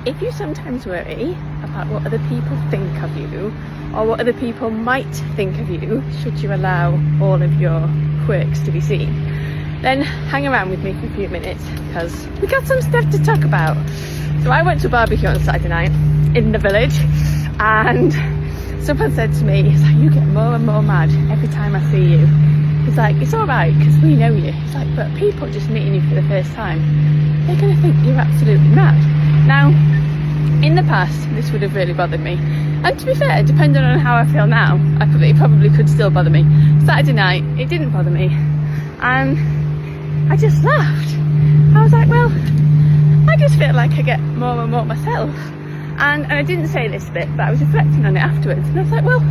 if you sometimes worry about what other people think of you, or what other people might think of you should you allow all of your quirks to be seen, then hang around with me for a few minutes, because we got some stuff to talk about. So I went to a barbecue on Saturday night in the village, and someone said to me, it's like, you get more and more mad every time I see you. It's like, it's alright because we know you. It's like, but people just meeting you for the first time, they're going to think you're absolutely mad. Now, in the past, this would have really bothered me. And to be fair, depending on how I feel now, it probably could still bother me. Saturday night, it didn't bother me. And I just laughed. I was like, well, I just feel like I get more and more myself. And I didn't say this bit, but I was reflecting on it afterwards. And I was like, well,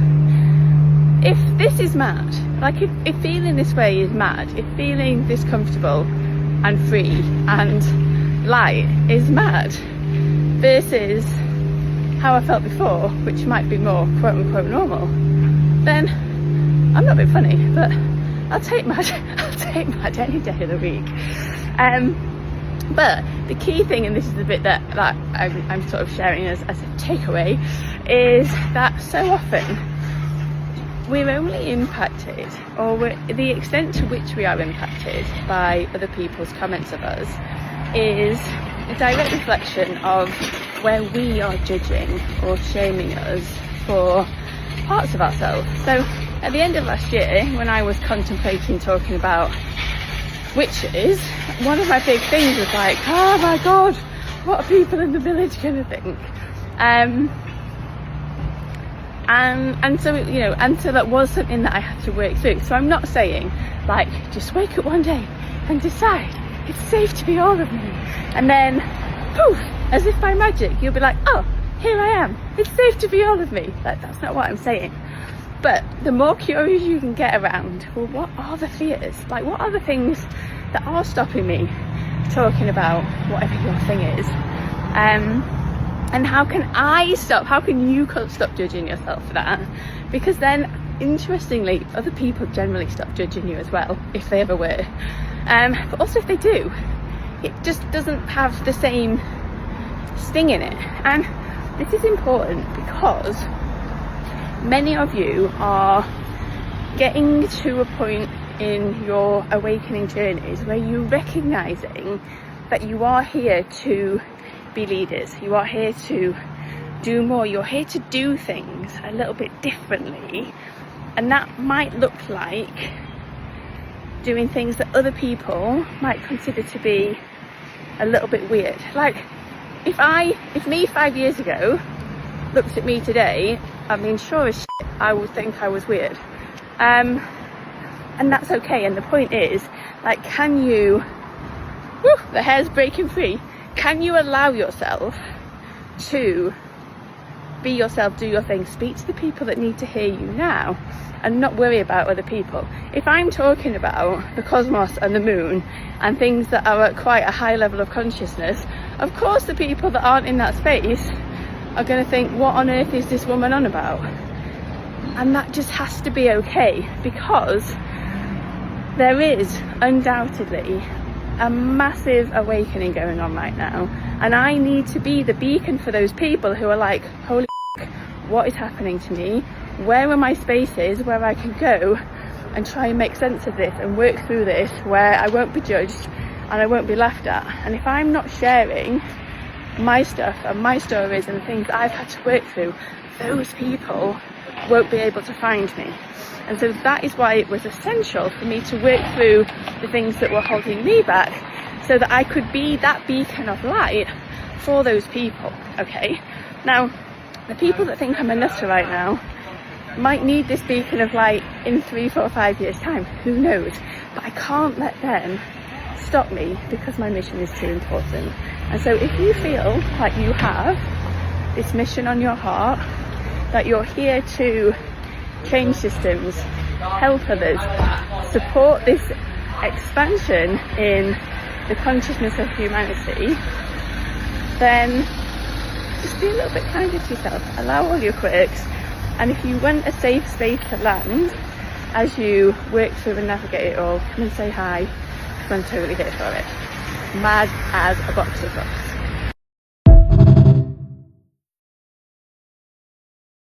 if this is mad, like if feeling this way is mad, if feeling this comfortable and free and light is mad, versus how I felt before, which might be more quote unquote normal, then I'm not being funny, but I'll take mad any day of the week. But the key thing, and this is the bit that I'm sort of sharing as a takeaway, is that so often we're only impacted, or the extent to which we are impacted by other people's comments of us is a direct reflection of where we are judging or shaming us for parts of ourselves. So at the end of last year, when I was contemplating talking about witches, one of my big things was like, oh my god, what are people in the village going to think? And so, you know, and so that was something that I had to work through. So I'm not saying, like, just wake up one day and decide it's safe to be all of me, and then poof, as if by magic, you'll be like, oh, here I am, it's safe to be all of me. That's not what I'm saying. But the more curious you can get around, well, what are the fears? Like, what are the things that are stopping me talking about whatever your thing is? And how can I stop? How can you stop judging yourself for that? Because then, interestingly, other people generally stop judging you as well, if they ever were. But also if they do, it just doesn't have the same sting in it. And this is important because many of you are getting to a point in your awakening journeys where you're recognizing that you are here to be leaders, you are here to do more, you're here to do things a little bit differently, and that might look like doing things that other people might consider to be a little bit weird. Like, if me 5 years ago looked at me today, I mean, sure as shit, I would think I was weird. And that's okay. And the point is, like, can you, the hair's breaking free, can you allow yourself to be yourself, do your thing, speak to the people that need to hear you now, and not worry about other people? If I'm talking about the cosmos and the moon and things that are at quite a high level of consciousness, of course the people that aren't in that space are going to think, what on earth is this woman on about? And that just has to be okay, because there is undoubtedly a massive awakening going on right now, and I need to be the beacon for those people who are like, holy f***, what is happening to me? Where are my spaces where I can go and try and make sense of this and work through this, where I won't be judged and I won't be laughed at? And if I'm not sharing my stuff and my stories and the things I've had to work through, those people won't be able to find me. And so that is why it was essential for me to work through the things that were holding me back, so that I could be that beacon of light for those people. Okay, now the people that think I'm a nutter right now might need this beacon of light in 3, 4, 5 years time, who knows? But I can't let them stop me, because my mission is too important. And so if you feel like you have this mission on your heart, that you're here to change systems, help others, support this expansion in the consciousness of humanity, then just be a little bit kinder to yourself. Allow all your quirks, and if you want a safe space to land as you work through and navigate it all, come and say hi, because I'm totally here for it. Mad as a box of rocks.